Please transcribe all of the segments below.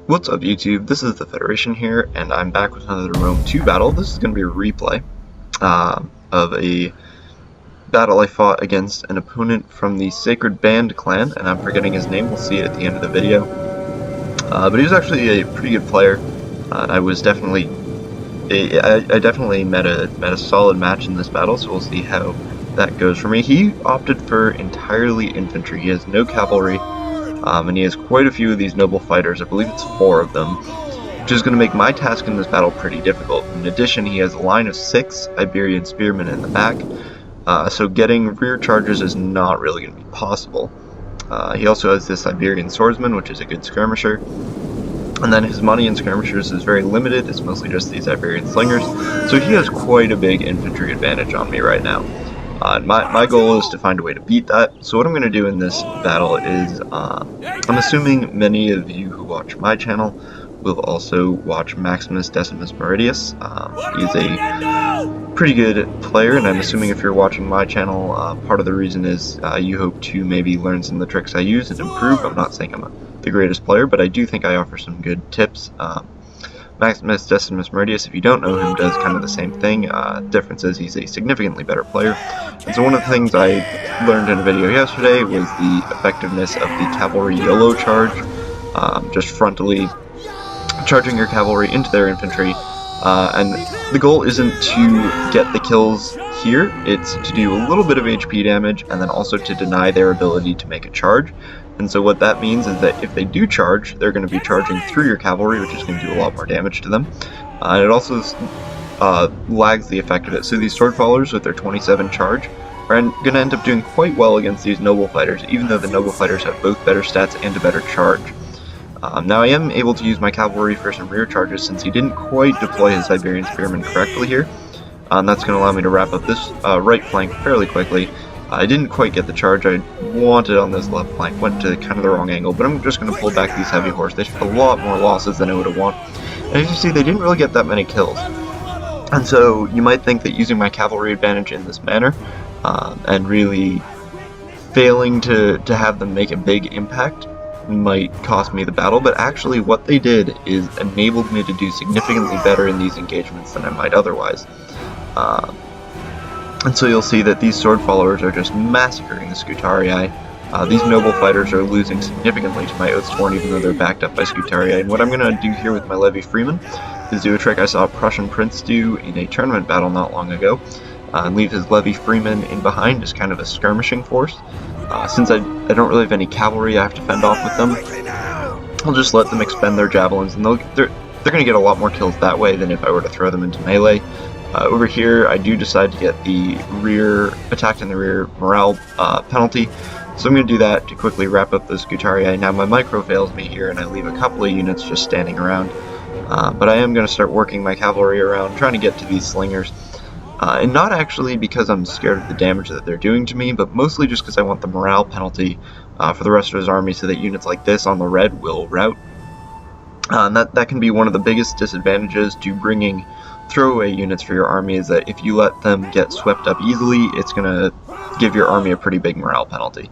What's up YouTube, this is the Federation here, and I'm back with another Rome 2 battle. This is going to be a replay of a battle I fought against an opponent from the Sacred Band clan, and I'm forgetting his name, we'll see it at the end of the video. But he was actually a pretty good player, and I was definitely, I definitely met a solid match in this battle, so we'll see how that goes for me. He opted for entirely infantry, he has no cavalry. And he has quite a few of these noble fighters, I believe it's 4 of them, which is going to make my task in this battle pretty difficult. In addition, he has a line of 6 Iberian spearmen in the back, so getting rear charges is not really going to be possible. He also has this Iberian swordsman, which is a good skirmisher, and then his money in skirmishers is very limited, it's mostly just these Iberian slingers, so he has quite a big infantry advantage on me right now. My goal is to find a way to beat that, so what I'm going to do in this battle is, I'm assuming many of you who watch my channel will also watch Maximus Decimus Meridius. He's a pretty good player, and I'm assuming if you're watching my channel, part of the reason is you hope to maybe learn some of the tricks I use and improve. I'm not saying I'm the greatest player, but I do think I offer some good tips. Maximus Decimus Meridius, if you don't know him, does kind of the same thing. Difference is he's a significantly better player. And so one of the things I learned in a video yesterday was the effectiveness of the cavalry YOLO charge. Just frontally charging your cavalry into their infantry. And the goal isn't to get the kills here, it's to do a little bit of HP damage and then also to deny their ability to make a charge. And so what that means is that if they do charge, they're going to be charging through your cavalry, which is going to do a lot more damage to them. And it also lags the effect of it. So these sword followers with their 27 charge are going to end up doing quite well against these noble fighters, even though the noble fighters have both better stats and a better charge. Now I am able to use my cavalry for some rear charges since he didn't quite deploy his Iberian spearmen correctly here. And that's going to allow me to wrap up this right flank fairly quickly. I didn't quite get the charge I wanted on this left flank, went to kind of the wrong angle, but I'm just going to pull back these heavy horse. They took a lot more losses than I would have wanted. And as you see, they didn't really get that many kills. And so you might think that using my cavalry advantage in this manner, and really failing to have them make a big impact might cost me the battle, but actually what they did is enabled me to do significantly better in these engagements than I might otherwise. And so you'll see that these sword followers are just massacring the Scutarii. These noble fighters are losing significantly to my Oathsworn, even though they're backed up by Scutarii. And what I'm going to do here with my Levy Freeman is do a trick I saw a Prussian Prince do in a tournament battle not long ago, and leave his Levy Freeman in behind as kind of a skirmishing force. Since I don't really have any cavalry I have to fend off with them, I'll just let them expend their javelins, and they're going to get a lot more kills that way than if I were to throw them into melee. Over here, I do decide to get the rear, attacked in the rear morale penalty, so I'm going to do that to quickly wrap up the Scutarii. Now my micro fails me here, and I leave a couple of units just standing around, but I am going to start working my cavalry around, trying to get to these slingers. And not actually because I'm scared of the damage that they're doing to me, but mostly just because I want the morale penalty for the rest of his army so that units like this on the red will rout. And that can be one of the biggest disadvantages to bringing throwaway units for your army, is that if you let them get swept up easily, it's going to give your army a pretty big morale penalty.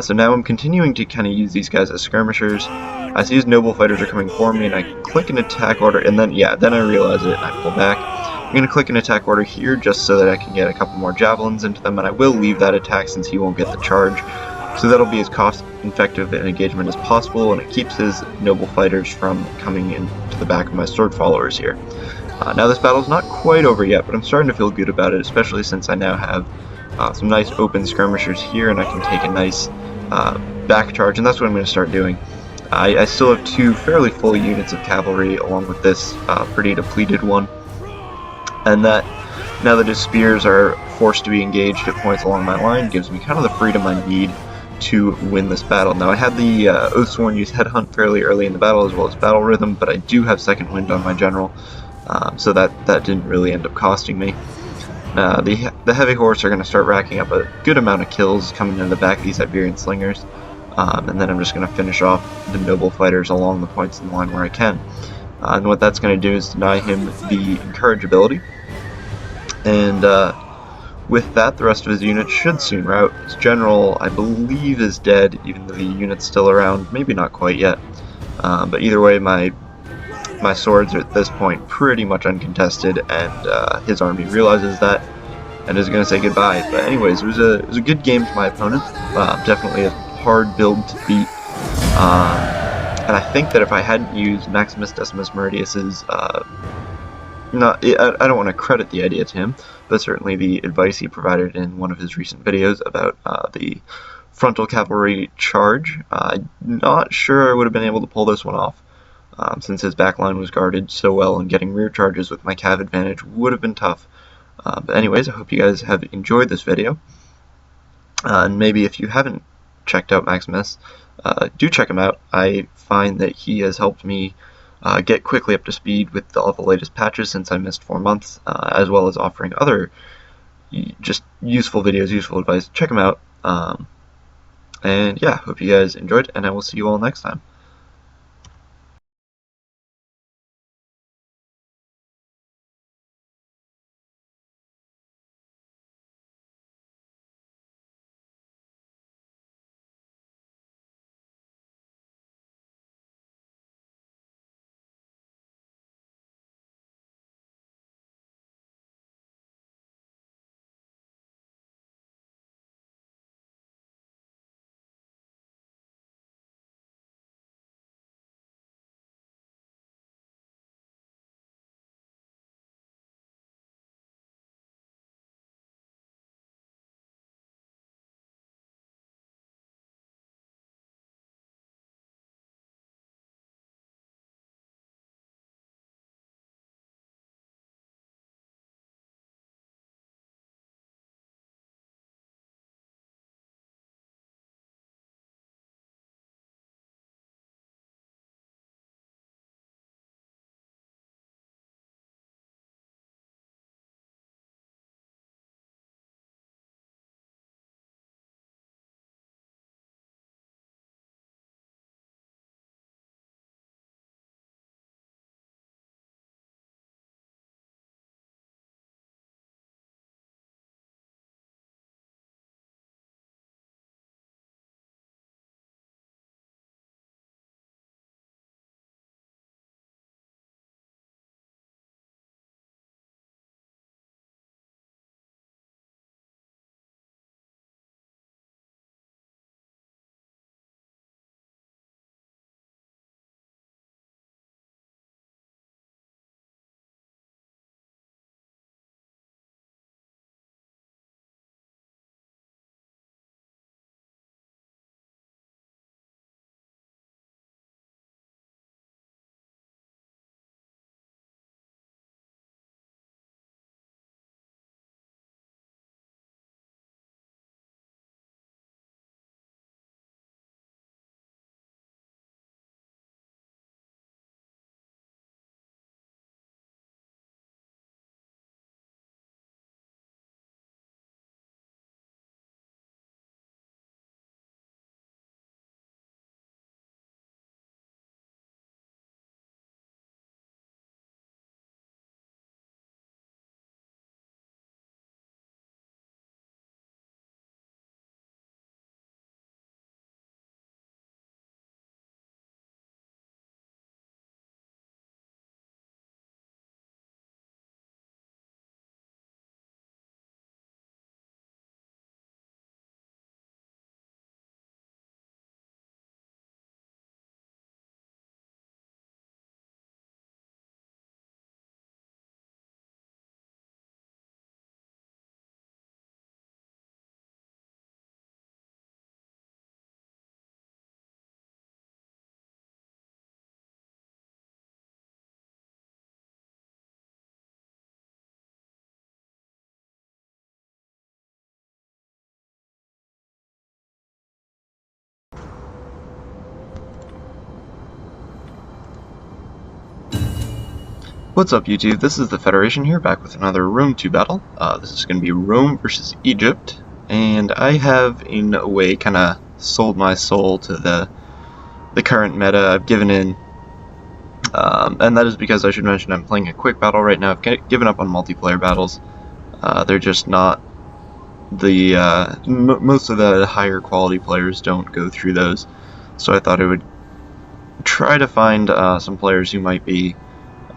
So now I'm continuing to kind of use these guys as skirmishers. I see his noble fighters are coming for me, and I click an attack order, and then I realize it and I pull back. I'm going to click an attack order here just so that I can get a couple more javelins into them, and I will leave that attack since he won't get the charge. So that'll be as cost-effective an engagement as possible, and it keeps his noble fighters from coming into the back of my sword followers here. Now this battle's not quite over yet, but I'm starting to feel good about it, especially since I now have some nice open skirmishers here, and I can take a nice back charge, and that's what I'm going to start doing. I still have 2 fairly full units of cavalry along with this pretty depleted one, and that, now that his spears are forced to be engaged at points along my line, gives me kind of the freedom I need to win this battle. Now I had the Oathsworn use Headhunt fairly early in the battle as well as Battle Rhythm, but I do have Second Wind on my general, so that didn't really end up costing me. The heavy horse are going to start racking up a good amount of kills coming in the back of these Iberian slingers, and then I'm just going to finish off the noble fighters along the points in the line where I can. And what that's going to do is deny him the encourage ability, and with that, the rest of his units should soon rout. His general, I believe, is dead, even though the unit's still around, maybe not quite yet. But either way, my swords are at this point pretty much uncontested, and his army realizes that and is going to say goodbye. But anyways, it was a good game to my opponent. Definitely a hard build to beat. And I think that if I hadn't used Maximus Decimus Meridius's, I don't want to credit the idea to him, but certainly the advice he provided in one of his recent videos about the frontal cavalry charge, I'm not sure I would have been able to pull this one off, since his backline was guarded so well, and getting rear charges with my cav advantage would have been tough. But anyways, I hope you guys have enjoyed this video, and maybe if you haven't checked out Maximus, do check him out. I find that he has helped me get quickly up to speed with all the latest patches since I missed 4 months, as well as offering other just useful videos, useful advice. Check him out. And yeah, hope you guys enjoyed, and I will see you all next time. What's up, YouTube? This is the Federation here, back with another Rome 2 battle. This is going to be Rome versus Egypt, and I have, in a way, kind of sold my soul to the current meta. I've given in, and that is because I should mention I'm playing a quick battle right now. I've given up on multiplayer battles. They're just not the most of the higher quality players don't go through those, so I thought I would try to find some players who might be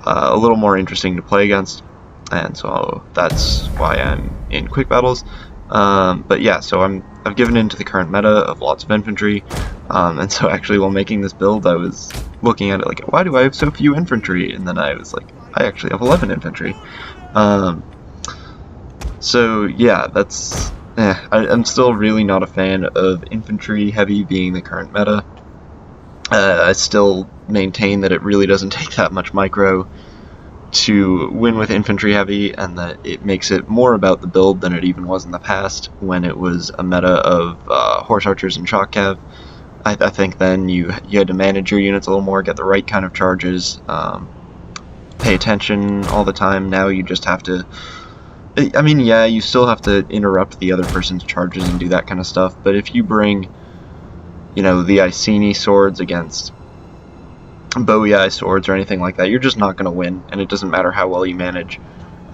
a little more interesting to play against, and so that's why I'm in quick battles. But yeah, so I've given in to the current meta of lots of infantry, and so actually while making this build I was looking at it like, why do I have so few infantry? And then I was like, I actually have 11 infantry. So yeah, that's I'm still really not a fan of infantry heavy being the current meta. I still maintain that it really doesn't take that much micro to win with infantry heavy, and that it makes it more about the build than it even was in the past when it was a meta of horse archers and shock cav. I think then you had to manage your units a little more, get the right kind of charges, pay attention all the time. Now you just have to, I mean, yeah, you still have to interrupt the other person's charges and do that kind of stuff, but if you bring, you know, the Iceni swords against Boii swords or anything like that, you're just not going to win, and it doesn't matter how well you manage.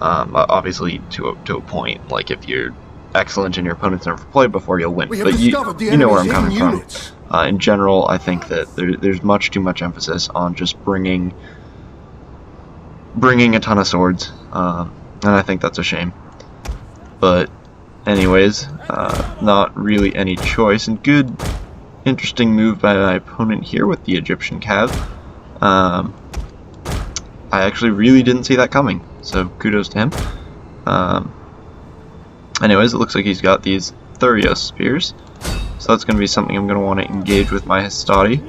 Obviously, to a point, like if you're excellent and your opponent's never played before, you'll win. But you know where I'm coming from. In general, I think that there's much too much emphasis on just bringing a ton of swords, and I think that's a shame. But anyways, not really any choice, and good, interesting move by my opponent here with the Egyptian cav. I actually really didn't see that coming, so kudos to him. Anyways, it looks like he's got these Thurios spears, so that's going to be something I'm going to want to engage with my Hastati.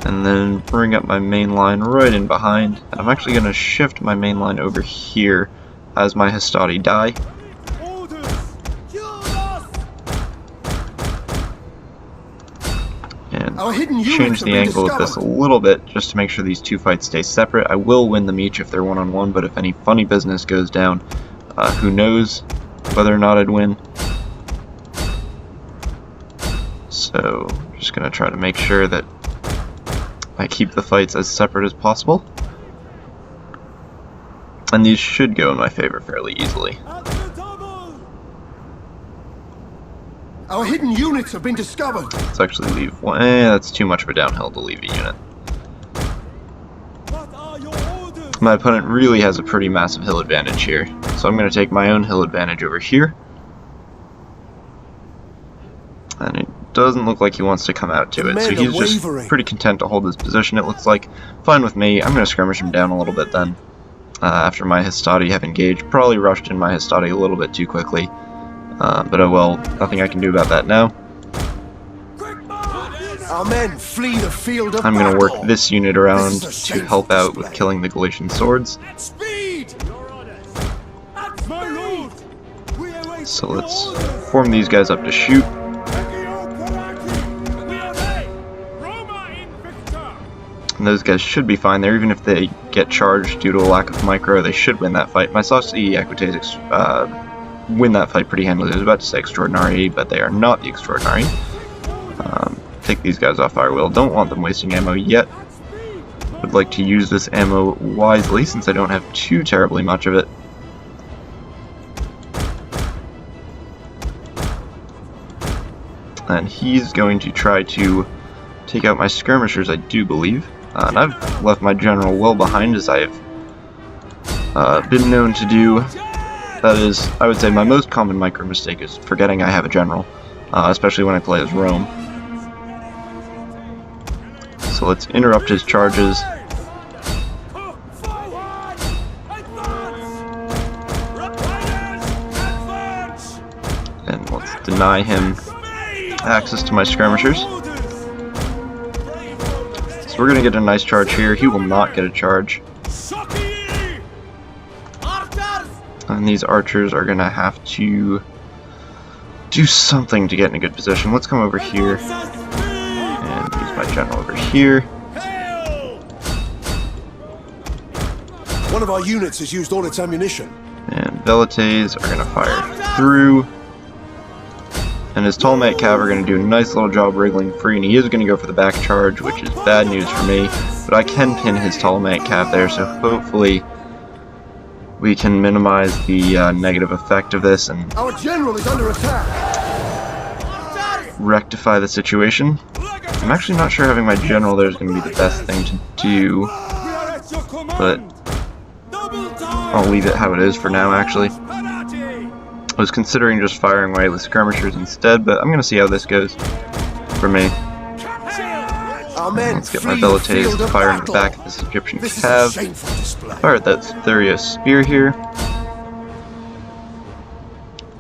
And then bring up my main line right in behind, and I'm actually going to shift my main line over here as my Hastati die. And change the angle of this a little bit just to make sure these two fights stay separate. I will win them each if they're one-on-one, but if any funny business goes down, who knows whether or not I'd win. So just going to try to make sure that I keep the fights as separate as possible. And these should go in my favor fairly easily. Our hidden units have been discovered. Let's actually leave one. That's too much of a downhill to leave a unit. My opponent really has a pretty massive hill advantage here, so I'm going to take my own hill advantage over here. And it doesn't look like he wants to come out to it, so he's just pretty content to hold his position, it looks like. Fine with me. I'm going to skirmish him down a little bit then. After my Hastati have engaged, probably rushed in my Hastati a little bit too quickly. But oh well, nothing I can do about that now. Our men flee the field of I'm going to work this unit around to help out with killing the Galatian swords. So let's form these guys up to shoot. And those guys should be fine there, even if they get charged due to a lack of micro, they should win that fight. My Saucy Equites win that fight pretty handily. I was about to say Extraordinary, but they are not the Extraordinary. Take these guys off fire wheel. Don't want them wasting ammo yet. Would like to use this ammo wisely since I don't have too terribly much of it. And he's going to try to take out my skirmishers, I do believe. And I've left my general well behind, as I have been known to do. That is, I would say, my most common micro mistake is forgetting I have a general, especially when I play as Rome. So let's interrupt his charges. And let's deny him access to my skirmishers. So we're going to get a nice charge here. He will not get a charge. And these archers are going to have to do something to get in a good position. Let's come over here and use my general over here. One of our units has used all its ammunition. And Velites are going to fire through. And his Ptolemaic cav are going to do a nice little job wriggling free, and he is going to go for the back charge, which is bad news for me. But I can pin his Ptolemaic cav there, so hopefully we can minimize the negative effect of this. And our general is under attack. rectify the situation. I'm actually not sure having my general there is going to be the best thing to do, but I'll leave it how it is for now, actually. I was considering just firing away with skirmishers instead, but I'm going to see how this goes for me. Let's get my Velites to fire in the back of this Egyptian cav. Fire at that Thuria spear here.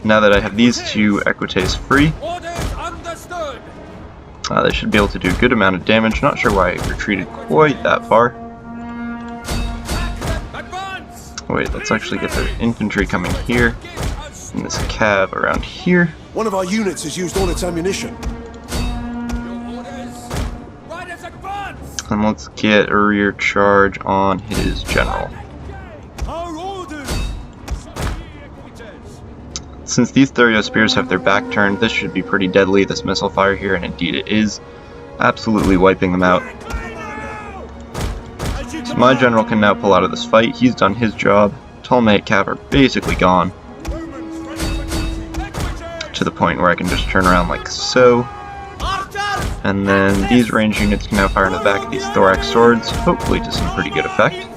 Now that I have these two Equites free, they should be able to do a good amount of damage. Not sure why I retreated quite that far. Oh, wait, let's actually get their infantry coming here, and this cav around here. One of our units has used all its ammunition. And let's get a rear charge on his general. Since these Thurio spears have their back turned, this should be pretty deadly, this missile fire here, and indeed it is. Absolutely wiping them out. So my general can now pull out of this fight. He's done his job. Ptolemaic cav are basically gone, to the point where I can just turn around like so. And then these range units can now fire in the back of these thorax swords, hopefully to some pretty good effect.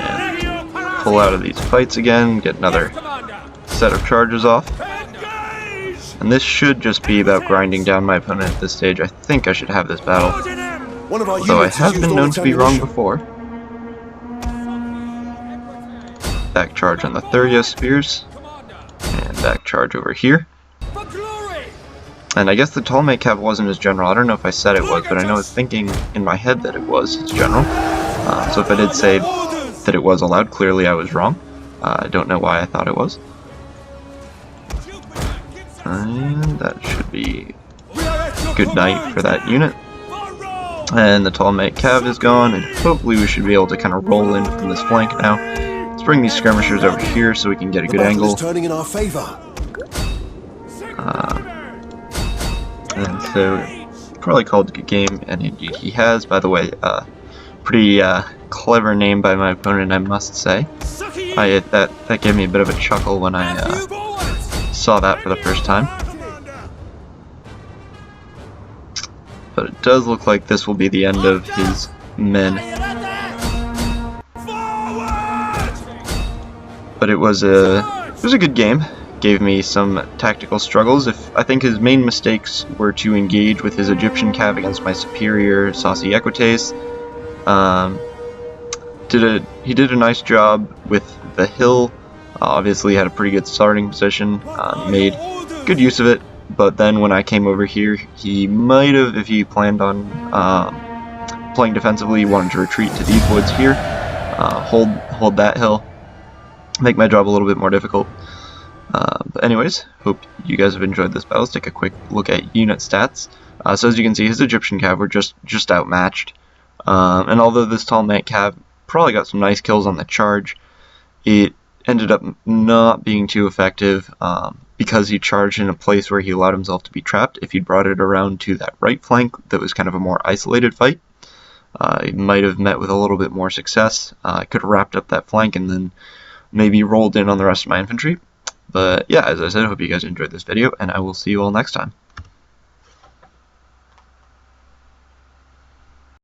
And pull out of these fights again, get another set of charges off. And this should just be about grinding down my opponent at this stage. I think I should have this battle, although I have been known to be wrong before. Back charge on the Thurio spears, and back charge over here. And I guess the Ptolemaic cav wasn't his general. I don't know if I said it was, but I know I was thinking in my head that it was his general. So if I did say that it was aloud, clearly I was wrong. I don't know why I thought it was. And that should be good night for that unit. And the Ptolemaic cav is gone, and hopefully we should be able to kind of roll in from this flank now. Let's bring these skirmishers over here so we can get a good angle. Turning in our favor. And so, probably called a good game, and indeed he has. By the way, pretty clever name by my opponent, I must say. That gave me a bit of a chuckle when I saw that for the first time. But it does look like this will be the end of his men. But it was a good game. Gave me some tactical struggles. I think his main mistakes were to engage with his Egyptian cav against my superior saucy Equites. He did a nice job with the hill. Obviously had a pretty good starting position. Made good use of it. But then when I came over here, he might have, if he planned on playing defensively, wanted to retreat to these woods here, hold that hill. Make my job a little bit more difficult. But anyways, hope you guys have enjoyed this battle. Let's take a quick look at unit stats. So as you can see, his Egyptian cav were just outmatched. And although this Ptolemaic cav probably got some nice kills on the charge, it ended up not being too effective because he charged in a place where he allowed himself to be trapped. If he'd brought it around to that right flank, that was kind of a more isolated fight, it might have met with a little bit more success. I could have wrapped up that flank and then maybe rolled in on the rest of my infantry. But yeah, as I said, I hope you guys enjoyed this video, and I will see you all next time.